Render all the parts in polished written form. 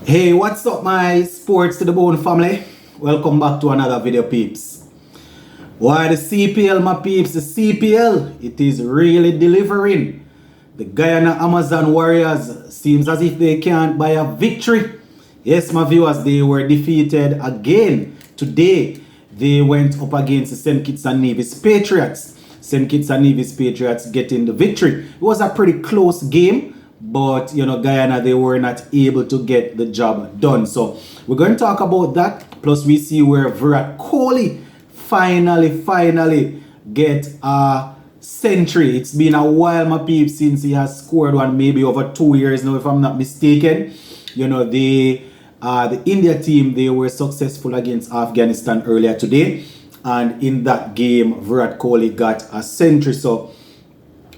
Hey, what's up my sports to the bone family? Welcome back to another video, peeps. Why the CPL, my peeps? The CPL, it is really delivering. The Guyana Amazon Warriors seems as if they can't buy a victory. Yes, my viewers, they were defeated again today. They went up against the St. Kitts and Nevis Patriots. St. Kitts and Nevis Patriots getting the victory. It was a pretty close game. But, Guyana, they were not able to get the job done. So, we're going to talk about that. Plus, we see where Virat Kohli finally get a century. It's been a while, my peeps, since he has scored one, maybe over 2 years now, if I'm not mistaken. The India team, they were successful against Afghanistan earlier today. And in that game, Virat Kohli got a century. So,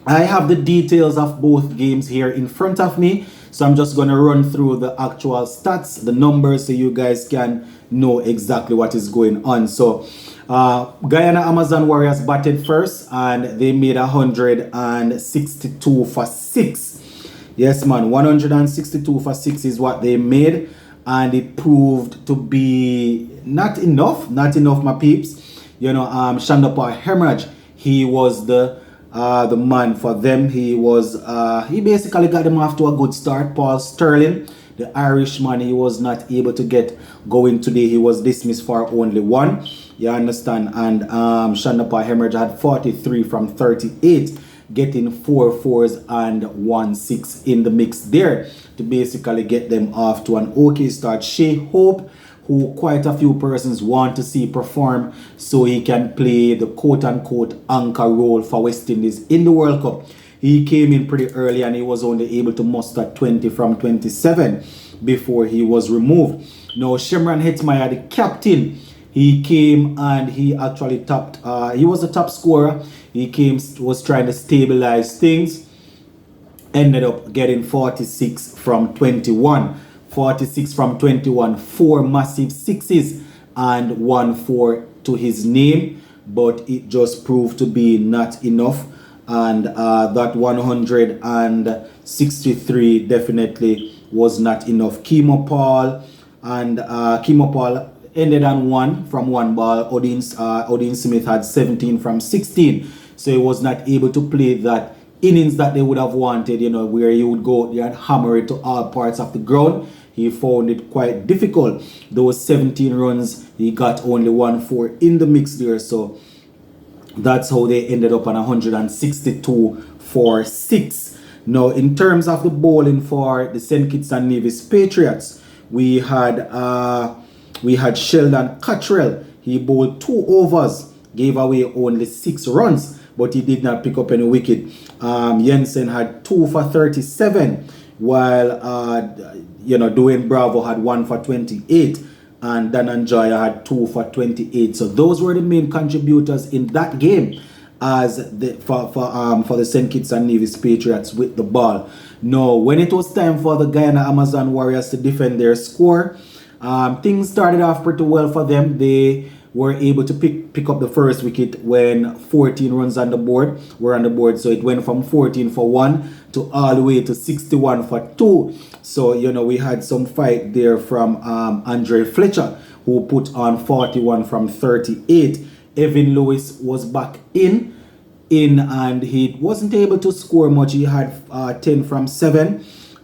I have the details of both games here in front of me. So I'm just going to run through the actual stats, the numbers, so you guys can know exactly what is going on. So Guyana Amazon Warriors batted first and they made 162 for 6. Yes, man, 162 for 6 is what they made. And it proved to be not enough, my peeps. Shandapar Hemorrhage, he was the man for them. He basically got them off to a good start. Paul Sterling, the Irishman, he was not able to get going today. He was dismissed for only one. You understand? And Shandapar Hemorrhage had 43 from 38, getting 4 4s and 1 6 in the mix there to basically get them off to an okay start. Shea Hope, who quite a few persons want to see perform so he can play the quote-unquote anchor role for West Indies in the World Cup. He came in pretty early and he was only able to muster 20 from 27 before he was removed. Now, Shimron Hetmeyer, the captain, he came and he actually topped, he was the top scorer. He was trying to stabilize things, ended up getting 46 from 21. 46 from 21, 4 massive sixes and 1 4 to his name, but it just proved to be not enough. And that 163 definitely was not enough. Kemo Paul ended on 1 from 1 ball. Odin Smith had 17 from 16, so he was not able to play that innings that they would have wanted, where he would go there and hammer it to all parts of the ground. He found it quite difficult. Those 17 runs, he got only 1 4 in the mix there. So that's how they ended up on 162 for 6. Now, in terms of the bowling for the St. Kitts and Nevis Patriots, we had Sheldon Cottrell. He bowled 2 overs, gave away only 6 runs, but he did not pick up any wicket. Jensen had 2 for 37, while Dwayne Bravo had 1 for 28 and Dhananjaya had 2 for 28. So those were the main contributors in that game as for the St. Kitts and Nevis Patriots with the ball. Now, when it was time for the Guyana Amazon Warriors to defend their score, things started off pretty well for them. They were able to pick up the first wicket when 14 runs were on the board. So it went from 14 for 1 to all the way to 61 for 2. So, we had some fight there from Andre Fletcher, who put on 41 from 38. Evan Lewis was back in and he wasn't able to score much. He had 10 from 7.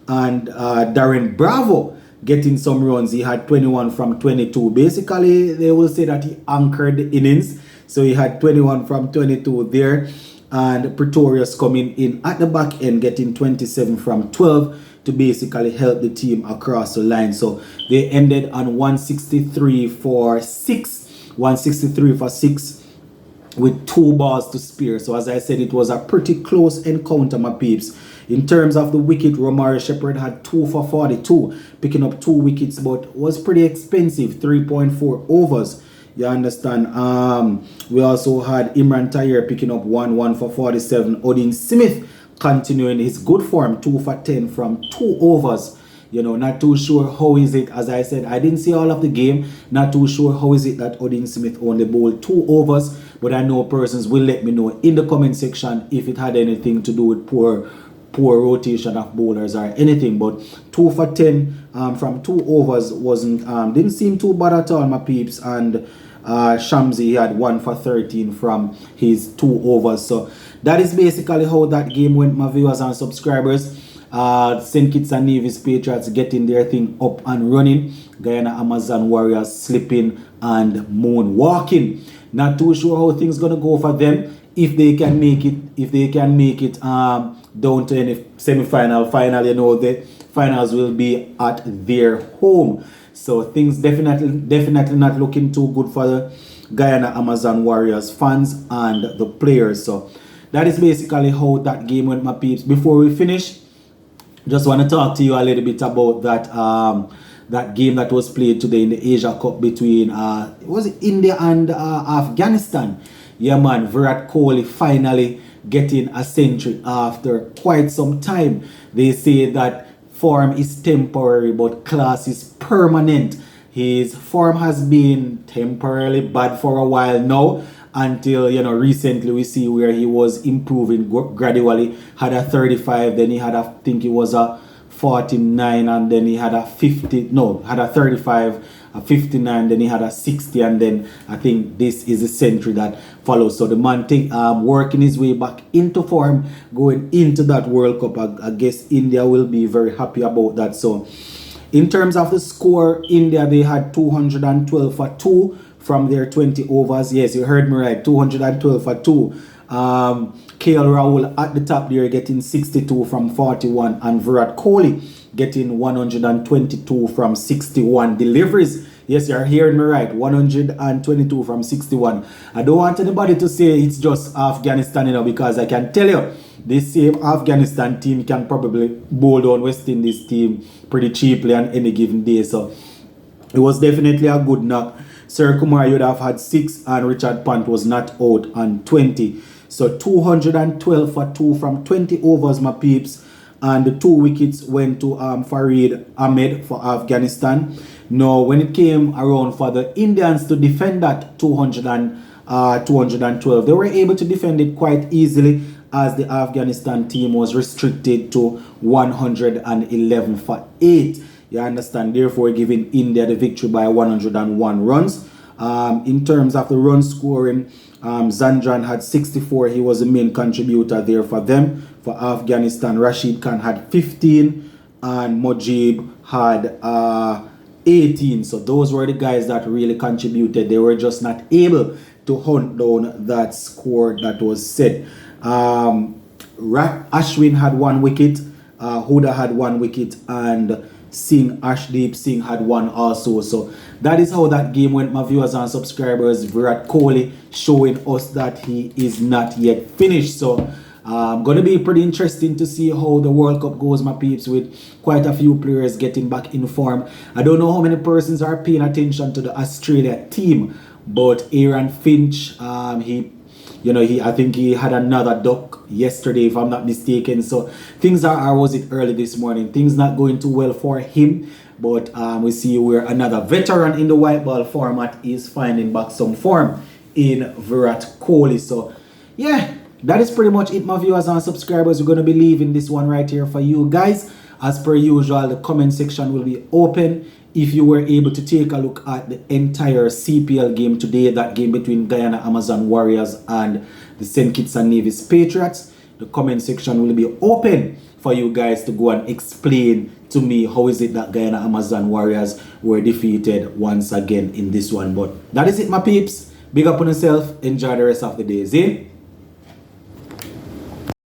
And Darren Bravo getting some runs. He had 21 from 22. Basically, they will say that he anchored the innings. So he had 21 from 22 there. And Pretorius coming in at the back end, getting 27 from 12 to basically help the team across the line. So they ended on 163 for 6. 163 for 6 with 2 balls to spare. So as I said, it was a pretty close encounter, my peeps. In terms of the wicket, Romari Shepherd had 2 for 42, picking up 2 wickets, but was pretty expensive, 3.4 overs. You understand? We also had Imran Tahir picking up 1 for 47. Odin Smith continuing his good form, 2 for 10 from 2 overs. Not too sure how is it, as I said, I didn't see all of the game. Not too sure how is it that Odin Smith only bowled 2 overs, but I know persons will let me know in the comment section if it had anything to do with poor poor rotation of bowlers or anything, but 2 for 10 from 2 overs wasn't didn't seem too bad at all, my peeps. And Shamsi, he had 1 for 13 from his 2 overs. So that is basically how that game went, my viewers and subscribers. St. Kitts and Nevis Patriots getting their thing up and running. Guyana Amazon Warriors slipping and moonwalking. Not too sure how things gonna go for them. If they can make it, down to any semi-final, final, the finals will be at their home. So things definitely not looking too good for the Guyana Amazon Warriors fans and the players. So that is basically how that game went, my peeps. Before we finish, just want to talk to you a little bit about that game that was played today in the Asia Cup between was it India and Afghanistan. Yeah, man, Virat Kohli finally getting a century after quite some time. They say that form is temporary, but class is permanent. His form has been temporarily bad for a while now, until recently we see where he was improving gradually. Had a 35, then he had I think it was a 49, and then he had a 50. No, had a 35, a 59, then he had a 60, and then I think this is the century that follows. So the man working his way back into form going into that World Cup. I guess India will be very happy about that. So in terms of the score, India, they had 212 for 2 from their 20 overs. Yes, you heard me right, 212 for 2. KL Rahul at the top there getting 62 from 41, and Virat Kohli getting 122 from 61 deliveries. Yes, you're hearing me right, 122 from 61. I don't want anybody to say it's just Afghanistan, because I can tell you, this same Afghanistan team can probably bowl down West Indies team pretty cheaply on any given day. So it was definitely a good knock. Sir Kumar, you'd have had 6, and Richard Pant was not out on 20. So 212 for 2 from 20 overs, my peeps. And the 2 wickets went to Farid Ahmed for Afghanistan. Now, when it came around for the Indians to defend that 212, they were able to defend it quite easily, as the Afghanistan team was restricted to 111 for 8. You understand? Therefore, giving India the victory by 101 runs. In terms of the run scoring, Zandran had 64. He was the main contributor there for them. For Afghanistan, Rashid Khan had 15, and Mujib had 18. So those were the guys that really contributed. They were just not able to hunt down that score that was set. Ashwin had 1 wicket, Huda had 1 wicket, and Ashdeep Singh had 1 also. So that is how that game went, my viewers and subscribers. Virat Kohli showing us that he is not yet finished. So going to be pretty interesting to see how the World Cup goes, my peeps, with quite a few players getting back in form. I don't know how many persons are paying attention to the Australia team, but Aaron Finch, I think he had another duck yesterday, if I'm not mistaken. So things are, was it early this morning? Things not going too well for him. But we see where another veteran in the white ball format is finding back some form in Virat Kohli. So yeah, that is pretty much it, my viewers and subscribers. We're going to be leaving this one right here for you guys. As per usual, the comment section will be open. If you were able to take a look at the entire CPL game today, that game between Guyana Amazon Warriors and the St. Kitts and Nevis Patriots, the comment section will be open for you guys to go and explain to me how is it that Guyana Amazon Warriors were defeated once again in this one. But that is it, my peeps. Big up on yourself. Enjoy the rest of the day. See?